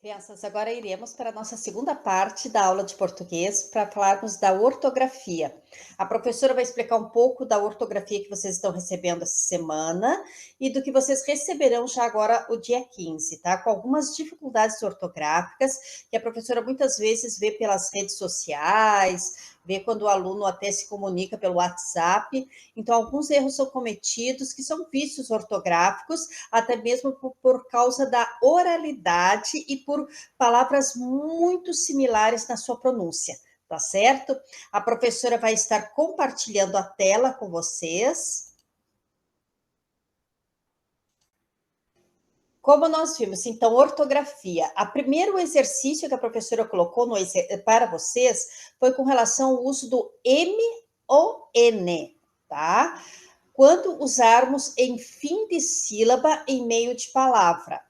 Crianças, agora iremos para a nossa segunda parte da aula de português para falarmos da ortografia. A professora vai explicar um pouco da ortografia que vocês estão recebendo essa semana e do que vocês receberão já agora o dia 15, tá? Com algumas dificuldades ortográficas que a professora muitas vezes vê pelas redes sociais, vê quando o aluno até se comunica pelo WhatsApp. Então, alguns erros são cometidos que são vícios ortográficos, até mesmo por causa da oralidade e por palavras muito similares na sua pronúncia, tá certo? A professora vai estar compartilhando a tela com vocês. Como nós vimos, então, ortografia. O primeiro exercício que a professora colocou para vocês foi com relação ao uso do M-O-N, tá? Quando usarmos em fim de sílaba em meio de palavra.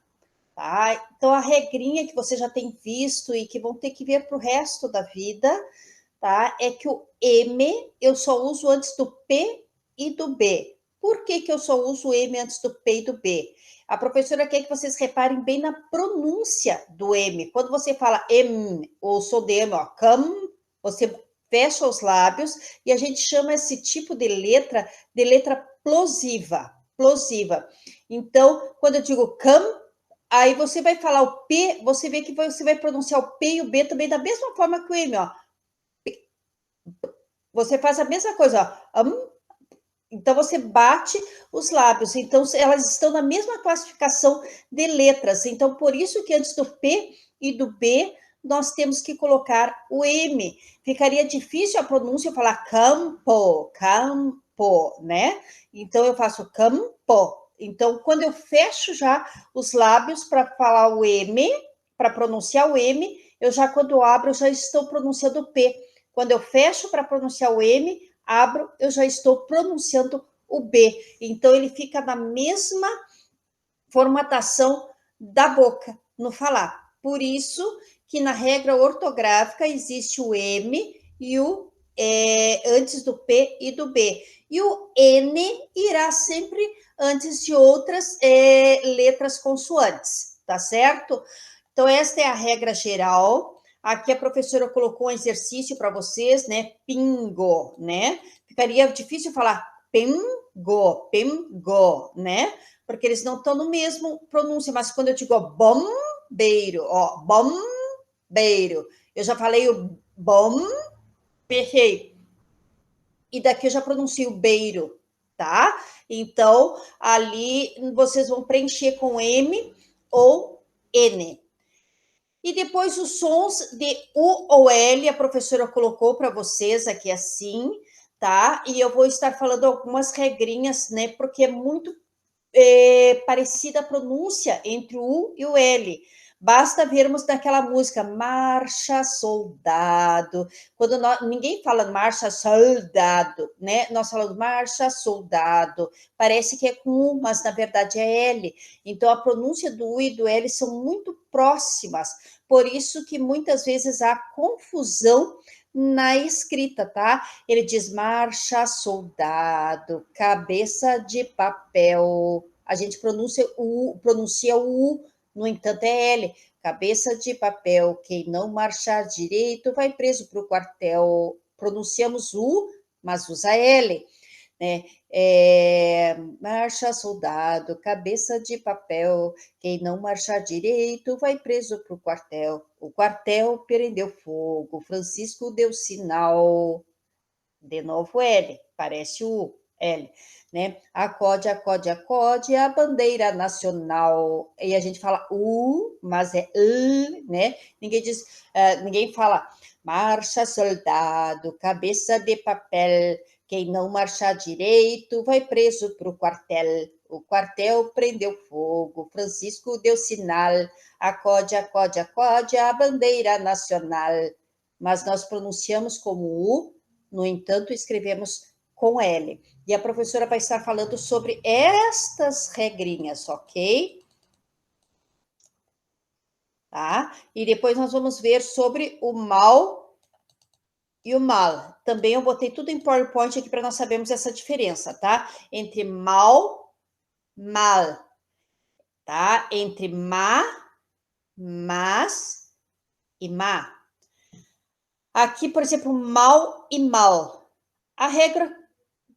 Tá? Então, a regrinha que você já tem visto e que vão ter que ver para o resto da vida, tá? É que o M eu só uso antes do P e do B. Por que, que eu só uso o M antes do P e do B? A professora quer que vocês reparem bem na pronúncia do M. Quando você fala M, ou sou de M, ó, come, você fecha os lábios e a gente chama esse tipo de letra plosiva. Plosiva. Então, quando eu digo come, aí você vai falar o P, você vê que você vai pronunciar o P e o B também da mesma forma que o M, ó. Você faz a mesma coisa, ó. Então você bate os lábios. Então elas estão na mesma classificação de letras. Então por isso que antes do P e do B nós temos que colocar o M. Ficaria difícil a pronúncia falar campo, campo, né? Então eu faço campo. Então quando eu fecho já os lábios para falar o M, para pronunciar o M, eu já quando eu abro eu já estou pronunciando o P. Quando eu fecho para pronunciar o M, abro, eu já estou pronunciando o B. Então, ele fica na mesma formatação da boca no falar. Por isso que na regra ortográfica existe o M e o antes do P e do B. E o N irá sempre antes de outras letras consoantes, tá certo? Então, esta é a regra geral. Aqui a professora colocou um exercício para vocês, né? Pingo, né? Ficaria difícil falar pingo, pingo, né? Porque eles não estão no mesmo pronúncia, mas quando eu digo ó, bombeiro, eu já falei o bom, perfeito. E daqui eu já pronuncio beiro, tá? Então, ali vocês vão preencher com M ou N. E depois os sons de U ou L, a professora colocou para vocês aqui assim, tá? E eu vou estar falando algumas regrinhas, né? Porque é muito parecida a pronúncia entre o U e o L. Basta vermos naquela música Marcha Soldado. Quando ninguém fala Marcha Soldado, né? Nós falamos Marcha Soldado. Parece que é com U, mas na verdade é L. Então a pronúncia do U e do L são muito próximas. Por isso que muitas vezes há confusão na escrita, tá? Ele diz marcha soldado, cabeça de papel. A gente pronuncia o U, no entanto é L. Cabeça de papel, quem não marchar direito vai preso para o quartel. Pronunciamos U, mas usa L, né? Marcha soldado, cabeça de papel, quem não marchar direito vai preso para o quartel. O quartel prendeu fogo, Francisco deu sinal. De novo L, parece o L, né? Acode, acode, acode, a bandeira nacional. E a gente fala U, mas é U, né? Ninguém diz, ninguém fala marcha, soldado, cabeça de papel. Quem não marchar direito vai preso para o quartel. O quartel prendeu fogo, Francisco deu sinal. Acode, acode, acode, a bandeira nacional. Mas nós pronunciamos como U, no entanto, escrevemos com L. E a professora vai estar falando sobre estas regrinhas, ok? Tá? E depois nós vamos ver sobre o mal e o mal. Também eu botei tudo em PowerPoint aqui para nós sabermos essa diferença, tá? Entre mal, tá? Entre má, mas e má. Aqui, por exemplo, mal e mal. A regra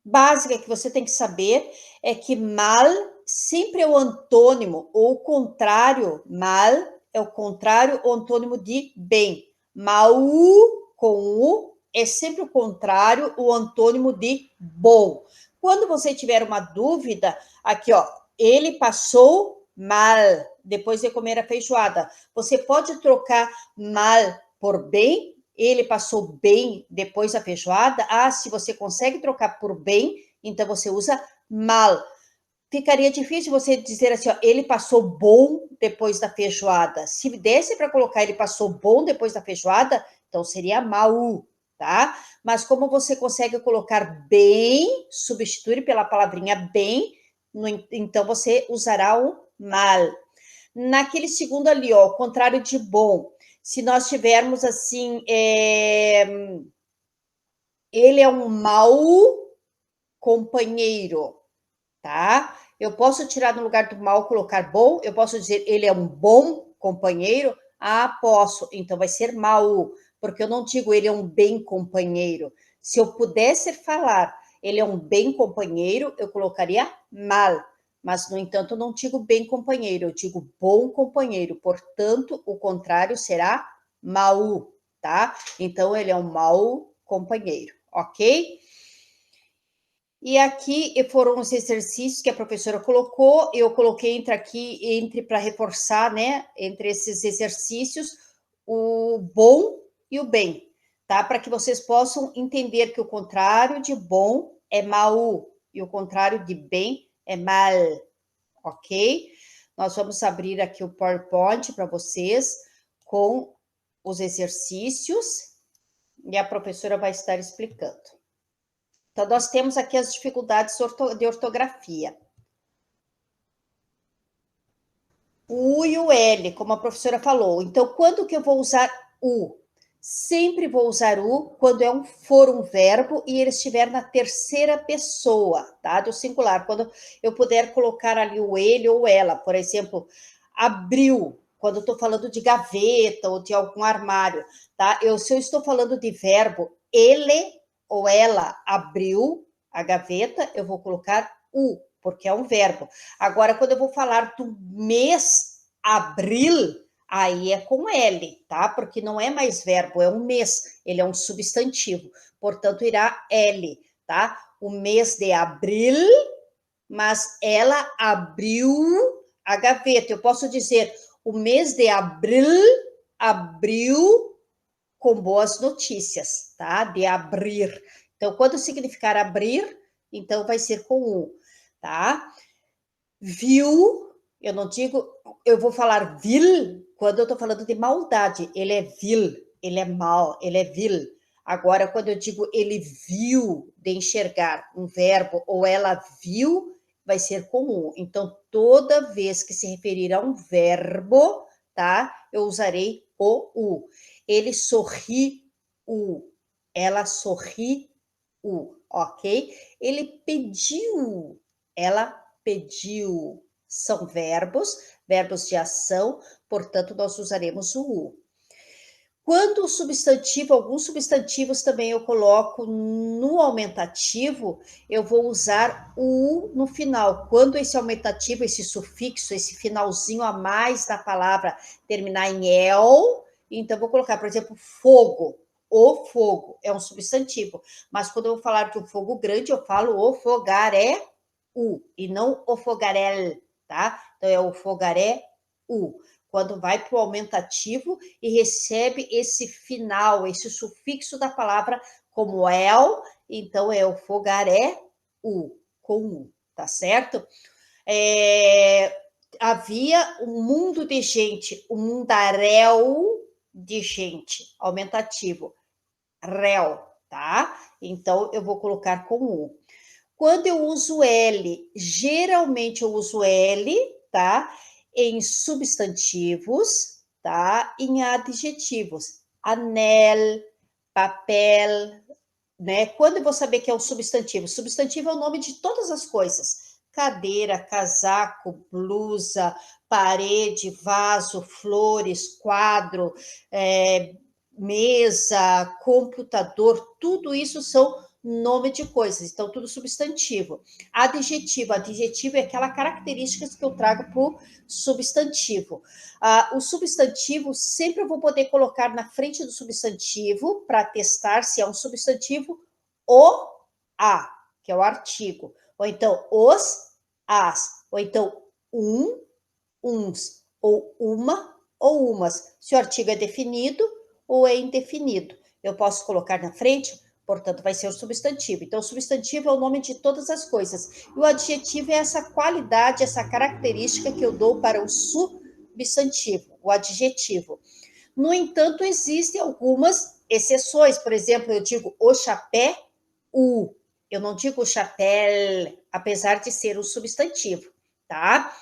básica que você tem que saber é que mal sempre é o antônimo, ou o contrário, mal é o contrário, o antônimo de bem. Mal com u é sempre o contrário, o antônimo de bom. Quando você tiver uma dúvida, aqui, ó, ele passou mal depois de comer a feijoada. Você pode trocar mal por bem. Ele passou bem depois da feijoada. Ah, se você consegue trocar por bem, então você usa mal. Ficaria difícil você dizer assim, ó, ele passou bom depois da feijoada. Se desse para colocar ele passou bom depois da feijoada, então seria mal, tá? Mas como você consegue colocar bem, substituir pela palavrinha bem, então você usará o mal. Naquele segundo ali, ó, o contrário de bom. Se nós tivermos assim, ele é um mau companheiro, tá? Eu posso tirar no lugar do mal, colocar bom? Eu posso dizer ele é um bom companheiro? Ah, posso. Então vai ser mau, porque eu não digo ele é um bem companheiro. Se eu pudesse falar ele é um bem companheiro, eu colocaria mal. Mas, no entanto, eu não digo bem companheiro, eu digo bom companheiro. Portanto, o contrário será mau, tá? Então, ele é um mau companheiro, ok? E aqui foram os exercícios que a professora colocou, eu coloquei entre para reforçar, né, entre esses exercícios, o bom e o bem, tá? Para que vocês possam entender que o contrário de bom é mal e o contrário de bem é mal, ok? Nós vamos abrir aqui o PowerPoint para vocês com os exercícios e a professora vai estar explicando. Então, nós temos aqui as dificuldades de ortografia. O U e o L, como a professora falou. Então, quando que eu vou usar U? Sempre vou usar U quando for um verbo e ele estiver na terceira pessoa, tá? Do singular. Quando eu puder colocar ali o ele ou ela. Por exemplo, abriu, quando eu estou falando de gaveta ou de algum armário, tá? Se eu estou falando de verbo, ele ou ela abriu a gaveta, eu vou colocar U, porque é um verbo. Agora, quando eu vou falar do mês abril, aí é com L, tá? Porque não é mais verbo, é um mês, ele é um substantivo, portanto, irá L, tá? O mês de abril, mas ela abriu a gaveta. Eu posso dizer, o mês de abril abriu com boas notícias, tá? De abrir. Então, quando significar abrir, então vai ser com U, tá? Viu, eu não digo, eu vou falar vil quando eu tô falando de maldade. Ele é vil, ele é mal, ele é vil. Agora, quando eu digo ele viu, de enxergar um verbo, ou ela viu, vai ser comum. Então, toda vez que se referir a um verbo, tá? Eu usarei o U. Ele sorriu, ela sorriu, ok? Ele pediu, ela pediu. São verbos de ação, portanto, nós usaremos o U. Quando o substantivo, alguns substantivos também eu coloco no aumentativo, eu vou usar o U no final. Quando esse aumentativo, esse sufixo, esse finalzinho a mais da palavra terminar em el, então vou colocar, por exemplo, fogo. O fogo é um substantivo, mas quando eu vou falar de um fogo grande, eu falo o fogaré U, e não o fogarel, tá? Então é o fogaré U. Quando vai para o aumentativo e recebe esse final, esse sufixo da palavra como el, então é o fogaré U, com U, tá certo? Havia um mundo de gente, um mundaréu de gente, aumentativo, réu, tá? Então, eu vou colocar com U. Quando eu uso L, geralmente eu uso L, tá? Em substantivos, tá? Em adjetivos. Anel, papel, né? Quando eu vou saber que é um substantivo? Substantivo é o nome de todas as coisas. Cadeira, casaco, blusa, parede, vaso, flores, quadro, mesa, computador, tudo isso são nome de coisas, então tudo substantivo. Adjetivo, adjetivo é aquela característica que eu trago para o substantivo. O substantivo, sempre eu vou poder colocar na frente do substantivo, para testar se é um substantivo, o, a, que é o artigo. Ou então, os, as. Ou então, uns. Ou uma, ou umas. Se o artigo é definido ou é indefinido. Eu posso colocar na frente, portanto, vai ser o substantivo. Então, o substantivo é o nome de todas as coisas. E o adjetivo é essa qualidade, essa característica que eu dou para o substantivo, o adjetivo. No entanto, existem algumas exceções. Por exemplo, eu digo o chapéu, eu não digo chapéu, apesar de ser um substantivo, tá?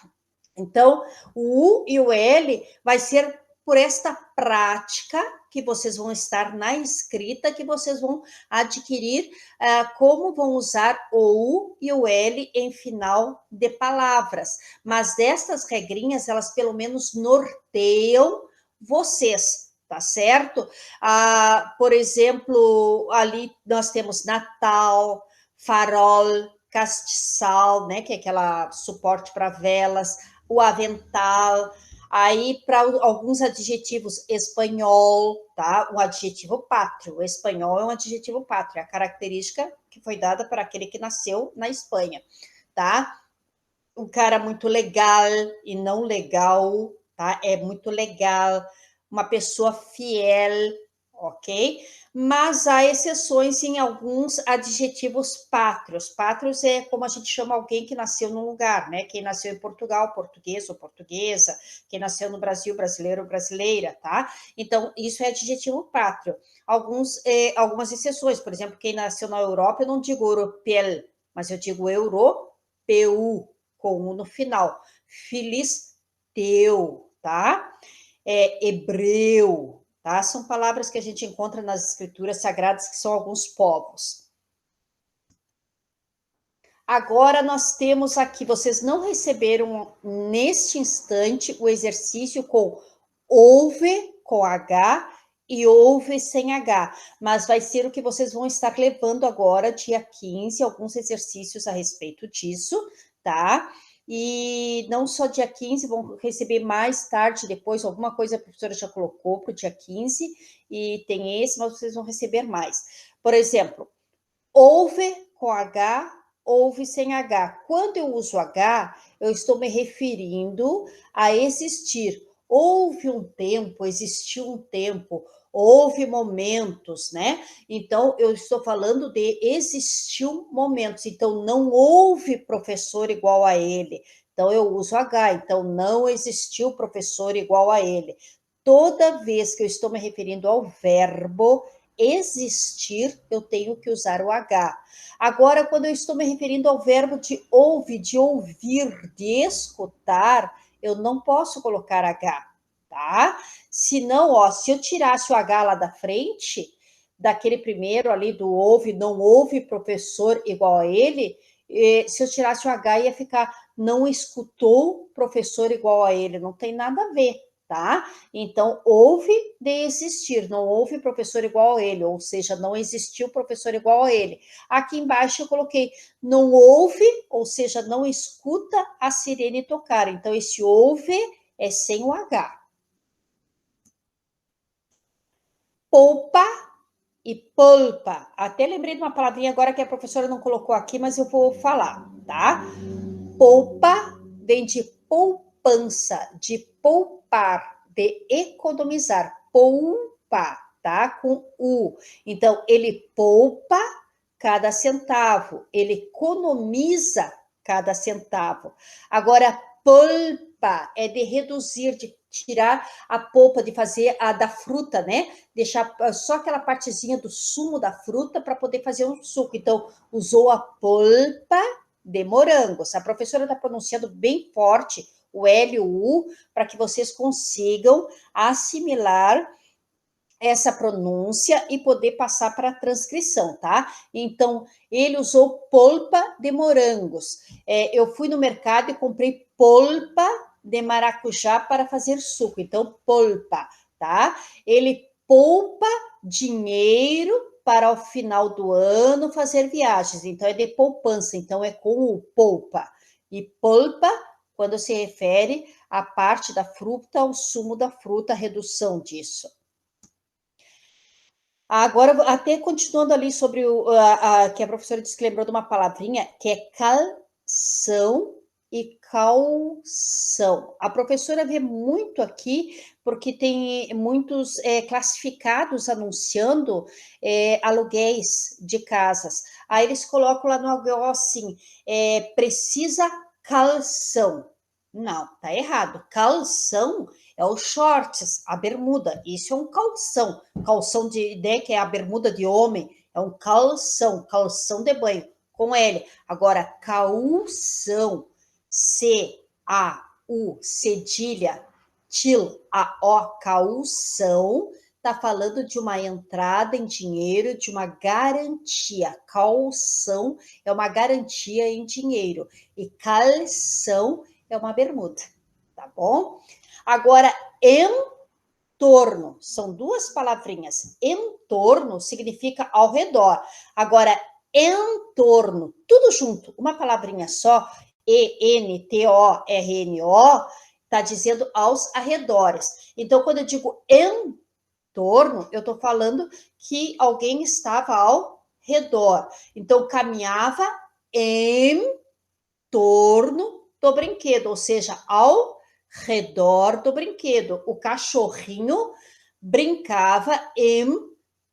Então, o U e o L vai ser por esta prática que vocês vão estar na escrita, que vocês vão adquirir como vão usar o U e o L em final de palavras. Mas estas regrinhas, elas pelo menos norteiam vocês, tá certo? Por exemplo, ali nós temos Natal, farol, castiçal, né, que é aquela suporte para velas, o avental. Aí, para alguns adjetivos, espanhol, tá? Um adjetivo pátrio. O espanhol é um adjetivo pátrio, a característica que foi dada para aquele que nasceu na Espanha, tá? Um cara muito legal e não legal, tá? É muito legal. Uma pessoa fiel, ok? Mas há exceções em alguns adjetivos pátrios. Pátrios é como a gente chama alguém que nasceu num lugar, né? Quem nasceu em Portugal, português ou portuguesa. Quem nasceu no Brasil, brasileiro ou brasileira, tá? Então, isso é adjetivo pátrio. Algumas exceções, por exemplo, quem nasceu na Europa, eu não digo europeu, mas eu digo europeu, com U no final. Filisteu, tá? Hebreu, tá? São palavras que a gente encontra nas escrituras sagradas, que são alguns povos. Agora nós temos aqui, vocês não receberam neste instante o exercício com ouve com H e ouve sem H, mas vai ser o que vocês vão estar levando agora, dia 15, alguns exercícios a respeito disso, tá? E não só dia 15, vão receber mais tarde, depois, alguma coisa a professora já colocou para o dia 15, e tem esse, mas vocês vão receber mais. Por exemplo, ouve com H, ouve sem H. Quando eu uso H, eu estou me referindo a existir. Houve um tempo, existiu um tempo, houve momentos, né? Então, eu estou falando de existiu momentos. Então, não houve professor igual a ele. Então, eu uso H. Então, não existiu professor igual a ele. Toda vez que eu estou me referindo ao verbo existir, eu tenho que usar o H. Agora, quando eu estou me referindo ao verbo de ouve, de ouvir, de escutar, eu não posso colocar H, tá? Senão, ó, se eu tirasse o H lá da frente, daquele primeiro ali do ouve, não ouve professor igual a ele, se eu tirasse o H ia ficar não escutou professor igual a ele, não tem nada a ver, tá? Então, houve de existir, não houve professor igual a ele, ou seja, não existiu professor igual a ele. Aqui embaixo eu coloquei, não houve, ou seja, não escuta a sirene tocar. Então, esse houve é sem o H. Polpa e polpa. Até lembrei de uma palavrinha agora que a professora não colocou aqui, mas eu vou falar, tá? Polpa vem de poupança, de poupar, de economizar. Poupa, tá? Com U. Então, ele poupa cada centavo, ele economiza cada centavo. Agora, polpa é de reduzir, de tirar a polpa, de fazer a da fruta, né? Deixar só aquela partezinha do sumo da fruta para poder fazer um suco. Então, usou a polpa de morango. A professora está pronunciando bem forte o L e o U para que vocês consigam assimilar essa pronúncia e poder passar para a transcrição, tá? Então, ele usou polpa de morangos. Eu fui no mercado e comprei polpa de maracujá para fazer suco. Então, polpa, tá? Ele poupa dinheiro para o final do ano fazer viagens. Então, é de poupança. Então, é com o poupa. E polpa, quando se refere à parte da fruta, ao sumo da fruta, a redução disso. Agora, até continuando ali sobre que a professora disse que lembrou de uma palavrinha, que é calção e calção. A professora vê muito aqui, porque tem muitos classificados anunciando aluguéis de casas. Aí eles colocam lá no aluguel assim, precisa calção. Não, tá errado. Calção é o shorts, a bermuda. Isso é um calção. Calção né, que é a bermuda de homem. É um calção, calção de banho, com L. Agora, calção, C-A-U, cedilha, til-A-O, calção, está falando de uma entrada em dinheiro, de uma garantia. Calção é uma garantia em dinheiro. E calção é uma bermuda, tá bom? Agora, entorno, são duas palavrinhas. Entorno significa ao redor. Agora, entorno, tudo junto, uma palavrinha só, E-N-T-O-R-N-O, está dizendo aos arredores. Então, quando eu digo entorno, eu estou falando que alguém estava ao redor. Então, caminhava em torno do brinquedo, ou seja, ao redor do brinquedo. O cachorrinho brincava em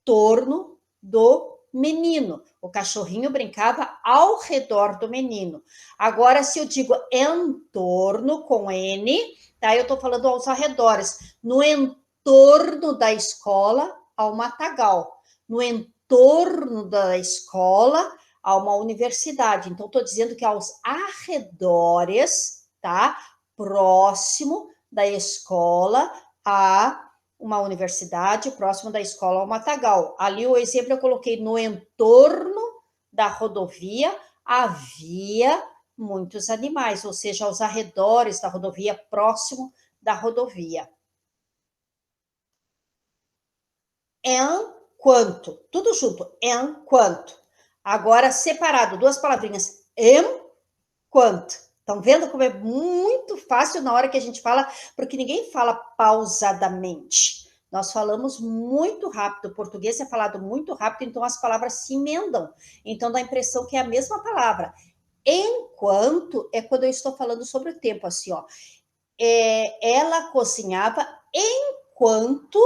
torno do menino. O cachorrinho brincava ao redor do menino. Agora, se eu digo entorno com N, tá? Eu estou falando aos arredores. No entorno da escola, há um matagal. No entorno da escola, a uma universidade. Então, estou dizendo que aos arredores, tá? Próximo da escola a uma universidade, próximo da escola ao matagal. Ali o exemplo eu coloquei no entorno da rodovia havia muitos animais, ou seja, aos arredores da rodovia, próximo da rodovia. Enquanto, tudo junto, enquanto. Agora, separado, duas palavrinhas, enquanto. Estão vendo como é muito fácil na hora que a gente fala, porque ninguém fala pausadamente. Nós falamos muito rápido, o português é falado muito rápido, então as palavras se emendam. Então dá a impressão que é a mesma palavra. Enquanto é quando eu estou falando sobre o tempo, assim, ó. Ela cozinhava enquanto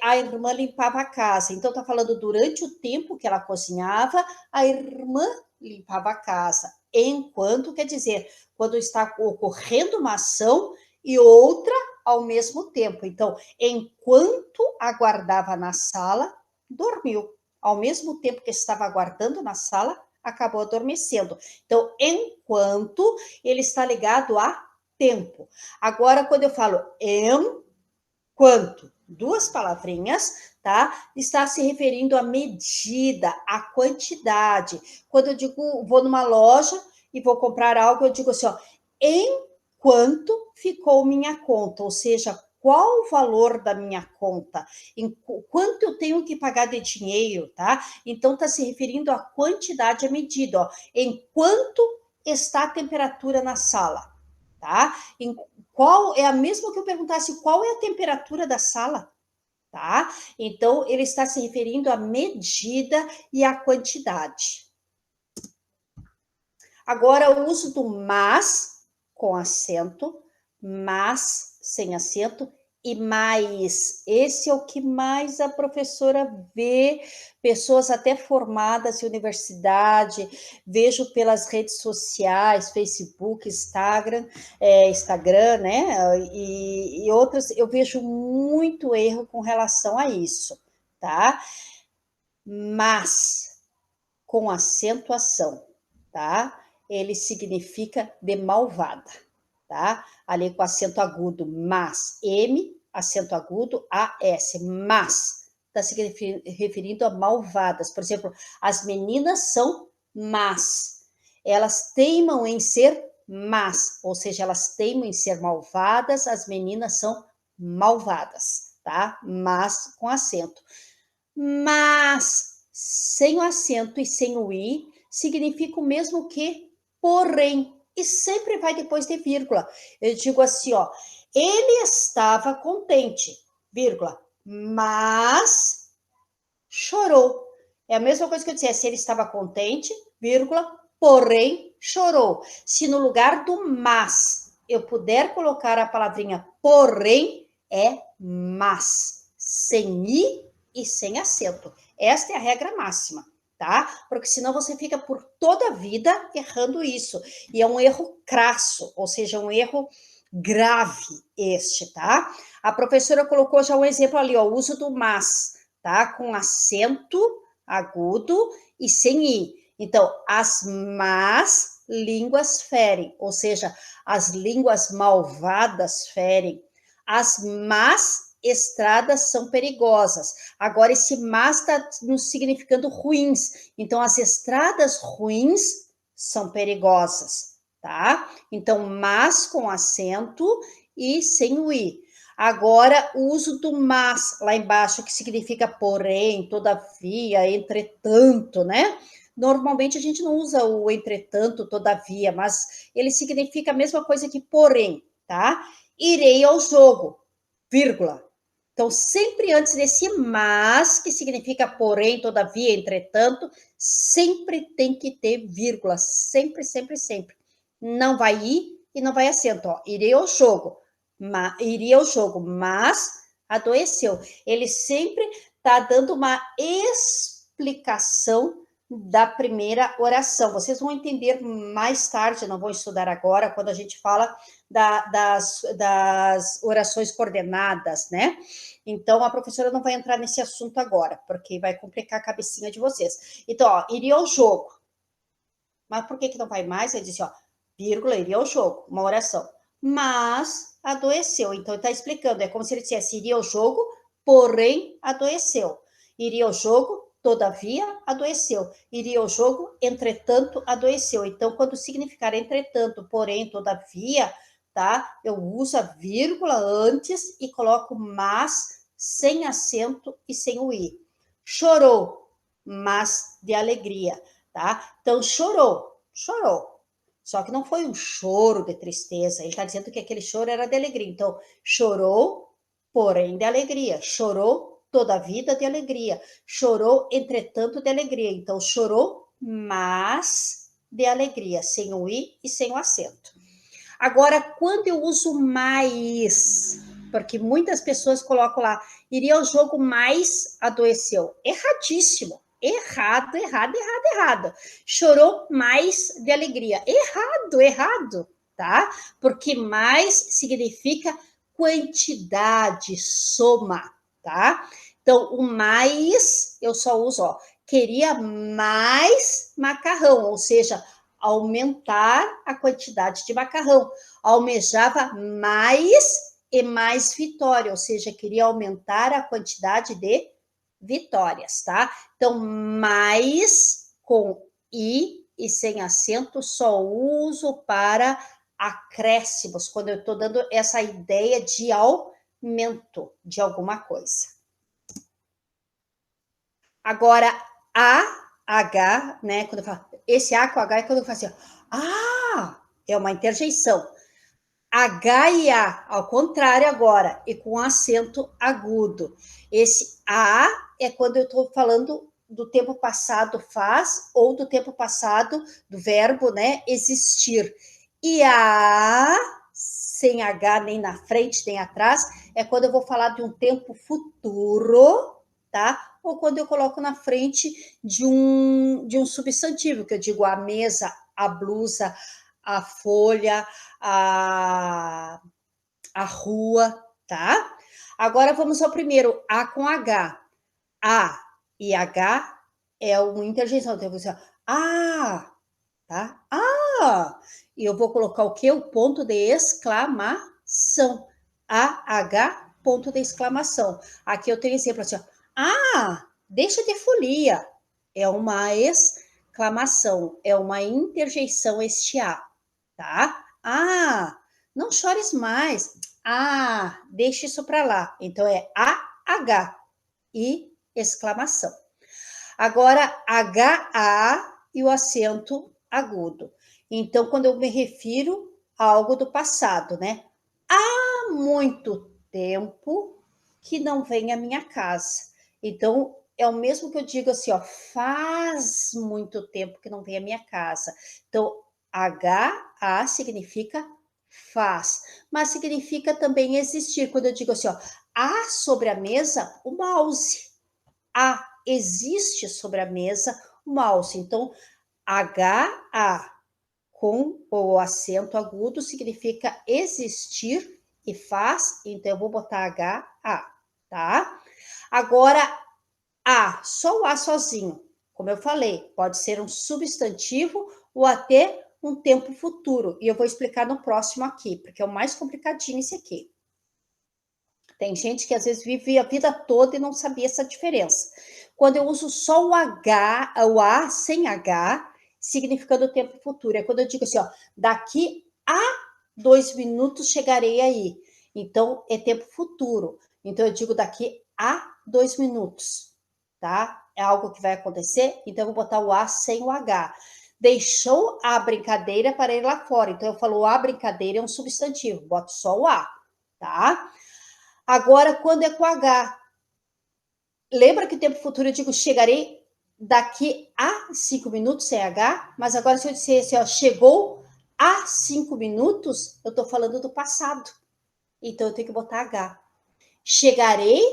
a irmã limpava a casa. Então, está falando durante o tempo que ela cozinhava, a irmã limpava a casa. Enquanto, quer dizer, quando está ocorrendo uma ação e outra ao mesmo tempo. Então, enquanto aguardava na sala, dormiu. Ao mesmo tempo que estava aguardando na sala, acabou adormecendo. Então, enquanto, ele está ligado a tempo. Agora, quando eu falo enquanto, duas palavrinhas, tá? Está se referindo à medida, à quantidade. Quando eu digo, vou numa loja e vou comprar algo, eu digo assim, ó, enquanto ficou minha conta, ou seja, qual o valor da minha conta, quanto eu tenho que pagar de dinheiro, tá? Então, está se referindo à quantidade, à medida, ó, enquanto está a temperatura na sala, tá? Qual é a mesma que eu perguntasse qual é a temperatura da sala, tá? Então, ele está se referindo à medida e à quantidade. Agora, o uso do mas com acento, mas sem acento e mais. Esse é o que mais a professora vê, pessoas até formadas em universidade, vejo pelas redes sociais, Facebook, Instagram, né? E outras, eu vejo muito erro com relação a isso, tá? Mas com acentuação, tá? Ele significa de malvada, tá? Ali com acento agudo, mas, M, acento agudo, AS, mas, está se referindo a malvadas. Por exemplo, as meninas são más, elas teimam em ser mas, ou seja, elas teimam em ser malvadas, as meninas são malvadas, tá? Mas com acento. Mas, sem o acento e sem o i, significa o mesmo que porém, e sempre vai depois de vírgula. Eu digo assim, ó, ele estava contente, vírgula, mas chorou. É a mesma coisa que eu dissesse, ele estava contente, vírgula, porém chorou. Se no lugar do mas eu puder colocar a palavrinha porém, é mas, sem i e sem acento. Esta é a regra máxima, tá? Porque senão você fica por toda a vida errando isso. E é um erro crasso, ou seja, um erro grave este, tá? A professora colocou já um exemplo ali, ó, o uso do mas, tá? Com acento agudo e sem i. Então, as más línguas ferem, ou seja, as línguas malvadas ferem. As más estradas são perigosas. Agora, esse mas está nos significando ruins. Então, as estradas ruins são perigosas, tá? Então, mas com acento e sem o i. Agora, o uso do mas lá embaixo, que significa porém, todavia, entretanto, né? Normalmente a gente não usa o entretanto, todavia, mas ele significa a mesma coisa que porém, tá? Irei ao jogo, vírgula. Então, sempre antes desse mas, que significa porém, todavia, entretanto, sempre tem que ter vírgula. Sempre, sempre, sempre. Não vai ir e não vai acento, ó. Irei ao jogo. Iria ao jogo, mas adoeceu. Ele sempre está dando uma explicação da primeira oração. Vocês vão entender mais tarde, não vou estudar agora, quando a gente fala das orações coordenadas, né? Então, a professora não vai entrar nesse assunto agora, porque vai complicar a cabecinha de vocês. Então, ó, iria ao jogo. Mas por que não vai mais? Ele disse, ó, vírgula, iria ao jogo, uma oração. Mas adoeceu. Então, ele está explicando, é como se ele dissesse, iria ao jogo, porém adoeceu. Iria ao jogo, todavia adoeceu. Iria ao jogo, entretanto adoeceu. Então, quando significar entretanto, porém, todavia, tá? Eu uso a vírgula antes e coloco mas sem acento e sem o i. Chorou, mas de alegria, tá? Então, chorou. Só que não foi um choro de tristeza. Ele está dizendo que aquele choro era de alegria. Então, chorou, porém de alegria. Chorou toda a vida de alegria. Chorou, entretanto, de alegria. Então, chorou, mas de alegria, sem o i e sem o acento. Agora, quando eu uso mais, porque muitas pessoas colocam lá, iria ao jogo, mais adoeceu. Erradíssimo. Errado. Chorou mais de alegria. Errado, tá? Porque mais significa quantidade, soma, tá? Então, o mais, eu só uso, ó, queria mais macarrão, ou seja, aumentar a quantidade de macarrão. Almejava mais e mais vitória, ou seja, queria aumentar a quantidade de vitórias, tá? Então, mais com i e sem acento, só uso para acréscimos, quando eu estou dando essa ideia de aumento de alguma coisa. Agora, H, né? Quando eu falo, esse A com H é quando eu falo assim, é uma interjeição. H e A, ao contrário agora, e com acento agudo. Esse A é quando eu estou falando do tempo passado faz, ou do tempo passado, do verbo, né, existir. E A, sem H nem na frente, nem atrás, é quando eu vou falar de um tempo futuro, tá? Ou quando eu coloco na frente de um substantivo, que eu digo a mesa, a blusa, a folha, a rua, tá? Agora vamos ao primeiro, A com H. A e H é uma interjeição. Então, eu vou dizer, tá? E eu vou colocar o quê? O ponto de exclamação. AH, ponto de exclamação. Aqui eu tenho exemplo assim, ó. Deixa de folia. É uma exclamação, é uma interjeição este A, tá? Ah, não chores mais. Ah, deixa isso para lá. Então é AH e exclamação. Agora, HA e o acento agudo. Então, quando eu me refiro a algo do passado, né? Há muito tempo que não vem à minha casa. Então, é o mesmo que eu digo assim, ó, faz muito tempo que não vem à minha casa. Então, HA significa faz, mas significa também existir. Quando eu digo assim, ó, há sobre a mesa o mouse. Existe sobre a mesa o mouse. Então, HA com o acento agudo significa existir e faz, então eu vou botar HA, tá? Agora, só o A sozinho, como eu falei, pode ser um substantivo ou até um tempo futuro. E eu vou explicar no próximo aqui, porque é o mais complicadinho esse aqui. Tem gente que às vezes vive a vida toda e não sabia essa diferença. Quando eu uso só o H, o A sem H, significando o tempo futuro. É quando eu digo assim, ó, daqui a 2 minutos chegarei aí. Então, é tempo futuro. Então, eu digo daqui a 2 minutos, tá? É algo que vai acontecer, então eu vou botar o A sem o H. Deixou a brincadeira para ir lá fora. Então, eu falo a brincadeira é um substantivo, boto só o A, tá? Agora, quando é com H, lembra que o tempo futuro eu digo chegarei daqui a 5 minutos sem H? Mas agora, se eu disser assim, ó, chegou a 5 minutos, eu estou falando do passado. Então, eu tenho que botar H. Chegarei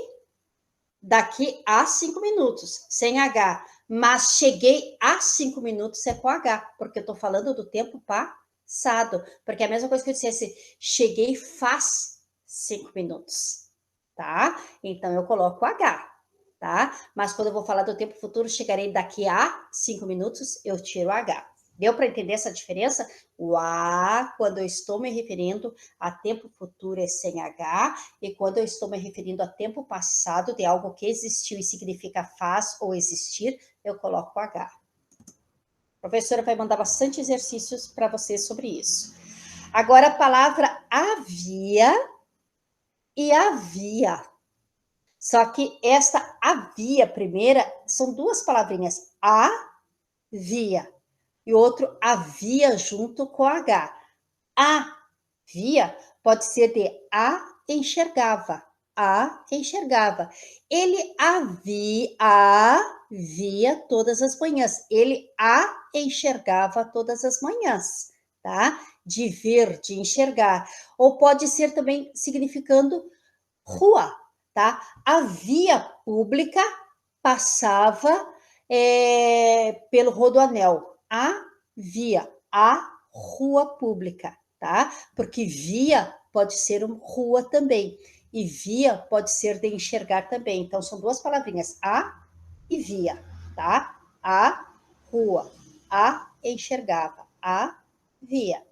daqui a 5 minutos, sem H. Mas cheguei a 5 minutos é com H, porque eu estou falando do tempo passado. Porque é a mesma coisa que eu dissesse, cheguei faz 5 minutos, tá? Então, eu coloco H, tá? Mas quando eu vou falar do tempo futuro, chegarei daqui a 5 minutos, eu tiro H. Deu para entender essa diferença? O A, quando eu estou me referindo a tempo futuro, é sem H, e quando eu estou me referindo a tempo passado, de algo que existiu e significa faz ou existir, eu coloco H. A professora vai mandar bastante exercícios para vocês sobre isso. Agora, a palavra havia e havia. Só que esta havia primeira são duas palavrinhas, havia, e outro havia junto com H. Havia pode ser de enxergava. Ele via todas as manhãs. Ele enxergava todas as manhãs, tá? De ver, de enxergar. Ou pode ser também significando rua, tá? A via pública passava pelo Rodoanel. A rua pública, tá? Porque via pode ser rua também. E via pode ser de enxergar também. Então, são duas palavrinhas, e via, tá? A rua, enxergava, via.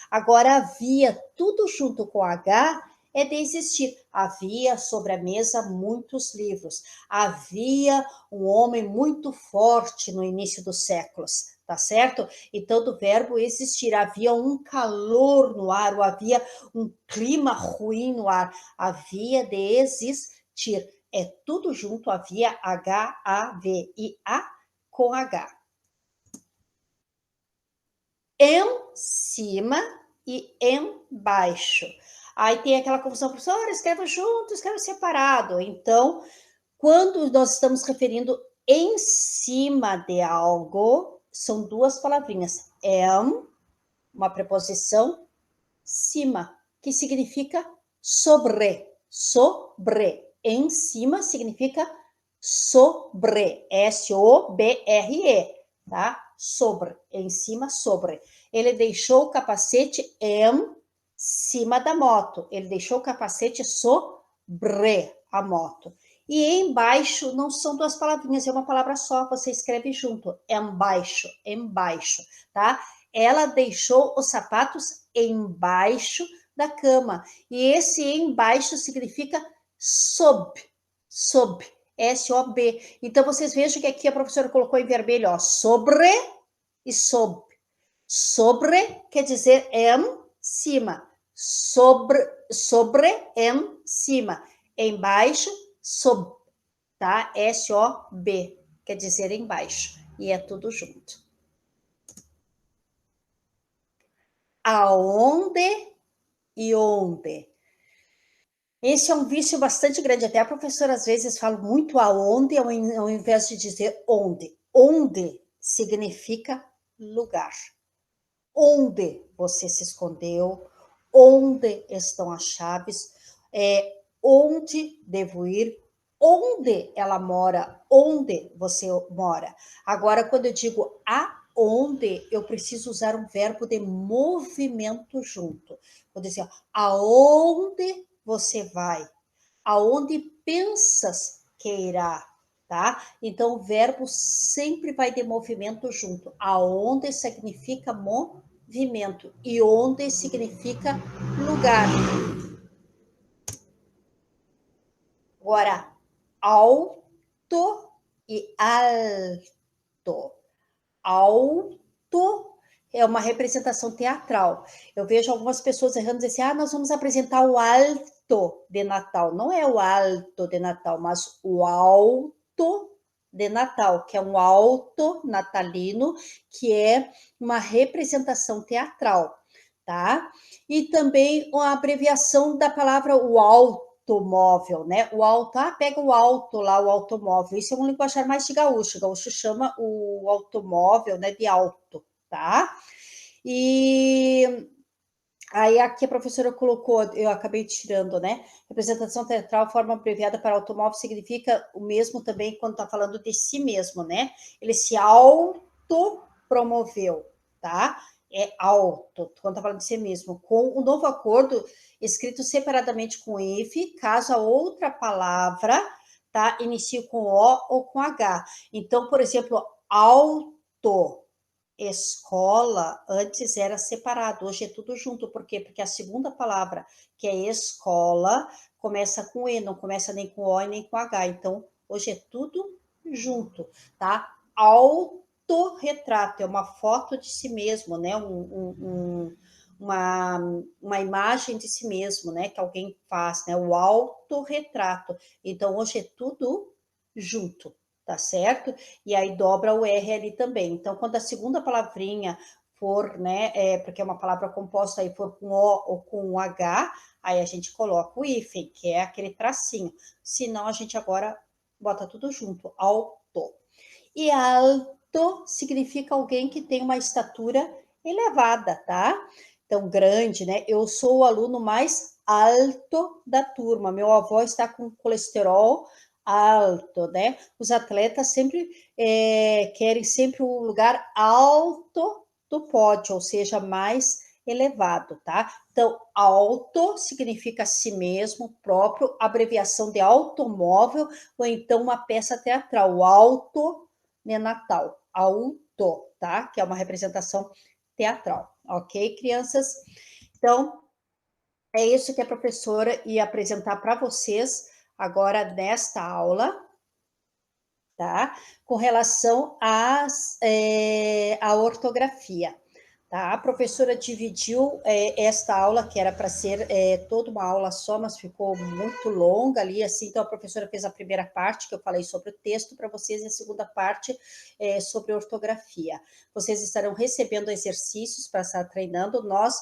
Agora, havia tudo junto com H é de existir. Havia sobre a mesa muitos livros. Havia um homem muito forte no início dos séculos, tá certo? Então, do verbo existir, havia um calor no ar, ou havia um clima ruim no ar. Havia de existir. É tudo junto, havia H-A-V-I-A com H. Em cima e embaixo. Aí tem aquela confusão, professora, escreva junto, escreva separado. Então, quando nós estamos referindo em cima de algo, são duas palavrinhas. Em, uma preposição, cima, que significa sobre. Sobre. Em cima significa sobre. S-O-B-R-E, tá? Sobre. Em cima, sobre. Ele deixou o capacete em cima da moto. Ele deixou o capacete sobre a moto. E embaixo não são duas palavrinhas, é uma palavra só, você escreve junto. Embaixo, embaixo, tá? Ela deixou os sapatos embaixo da cama. E esse embaixo significa sob, sob, S-O-B. Então, vocês vejam que aqui a professora colocou em vermelho, ó, sobre e sob. Sobre quer dizer em cima. Sobre, em cima. Embaixo, sob, tá? S-O-B, quer dizer embaixo. E é tudo junto. Aonde e onde. Esse é um vício bastante grande. Até a professora, às vezes, fala muito aonde, ao invés de dizer onde. Onde significa lugar. Onde você se escondeu, onde estão as chaves, onde devo ir, onde ela mora, onde você mora. Agora, quando eu digo aonde, eu preciso usar um verbo de movimento junto. Vou dizer, aonde você vai, aonde pensas que irá, tá? Então, o verbo sempre vai de movimento junto. Aonde significa movimento e onde significa lugar. Agora, alto e alto. Alto é uma representação teatral. Eu vejo algumas pessoas errando, dizendo assim, nós vamos apresentar o alto de Natal. Não é o alto de Natal, mas o alto de Natal, que é um alto natalino, que é uma representação teatral, tá? E também uma abreviação da palavra o automóvel, né? O alto, pega o alto lá, o automóvel. Isso é um linguajar mais de gaúcho. O gaúcho chama o automóvel, né, de alto, tá? E aí aqui a professora colocou, eu acabei tirando, né? Representação teatral, forma abreviada para automóvel, significa o mesmo também quando está falando de si mesmo, né? Ele se autopromoveu, tá? É auto, quando está falando de si mesmo. Com o novo acordo, escrito separadamente com if, caso a outra palavra, tá? Inicie com O ou com H. Então, por exemplo, auto, escola antes era separado, hoje é tudo junto. Por quê? Porque a segunda palavra, que é escola, começa com E, não começa nem com O e nem com H. Então, hoje é tudo junto, tá? Autorretrato é uma foto de si mesmo, né? Uma imagem de si mesmo, né? Que alguém faz, né? O autorretrato. Então, hoje é tudo junto, tá certo? E aí dobra o R ali também. Então, quando a segunda palavrinha for, né, porque é uma palavra composta, aí for com O ou com H, aí a gente coloca o hífen, que é aquele tracinho. Senão, a gente agora bota tudo junto, alto. E alto significa alguém que tem uma estatura elevada, tá? Então, grande, né? Eu sou o aluno mais alto da turma. Meu avô está com colesterol alto, né? Os atletas sempre querem sempre um lugar alto do pódio, ou seja, mais elevado, tá? Então, alto significa si mesmo, próprio, abreviação de automóvel, ou então uma peça teatral, o alto de Natal, alto, tá? Que é uma representação teatral, ok, crianças? Então, é isso que a professora ia apresentar para vocês agora nesta aula, tá? Com relação à ortografia. Tá? A professora dividiu esta aula, que era para ser toda uma aula só, mas ficou muito longa ali, assim, então a professora fez a primeira parte, que eu falei sobre o texto para vocês, e a segunda parte sobre ortografia. Vocês estarão recebendo exercícios para estar treinando, nós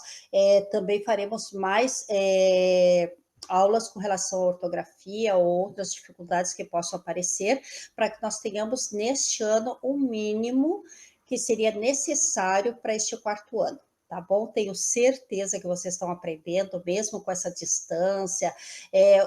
também faremos mais aulas com relação à ortografia ou outras dificuldades que possam aparecer, para que nós tenhamos neste ano um mínimo que seria necessário para este quarto ano, tá bom? Tenho certeza que vocês estão aprendendo, mesmo com essa distância,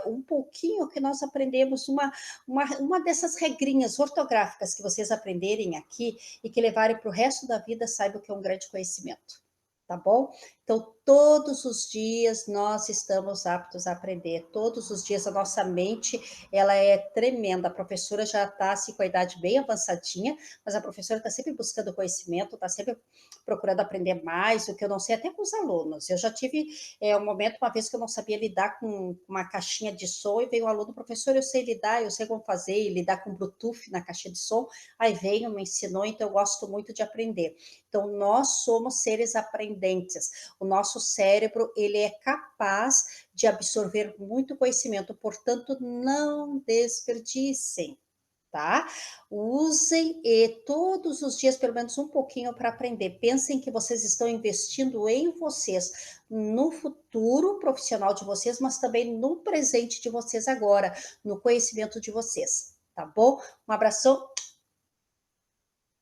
um pouquinho que nós aprendemos, uma dessas regrinhas ortográficas que vocês aprenderem aqui e que levarem para o resto da vida, saibam que é um grande conhecimento, tá bom? Então, todos os dias nós estamos aptos a aprender, todos os dias a nossa mente, ela é tremenda, a professora já está assim, com a idade bem avançadinha, mas a professora está sempre buscando conhecimento, está sempre procurando aprender mais, o que eu não sei até com os alunos. Eu já tive um momento, uma vez que eu não sabia lidar com uma caixinha de som, e veio um aluno, professor, eu sei lidar, eu sei como fazer, e lidar com Bluetooth na caixa de som, aí veio, me ensinou, então eu gosto muito de aprender. Então, nós somos seres aprendentes. O nosso cérebro, ele é capaz de absorver muito conhecimento, portanto, não desperdicem, tá? Usem todos os dias, pelo menos um pouquinho para aprender. Pensem que vocês estão investindo em vocês, no futuro profissional de vocês, mas também no presente de vocês agora, no conhecimento de vocês, tá bom? Um abração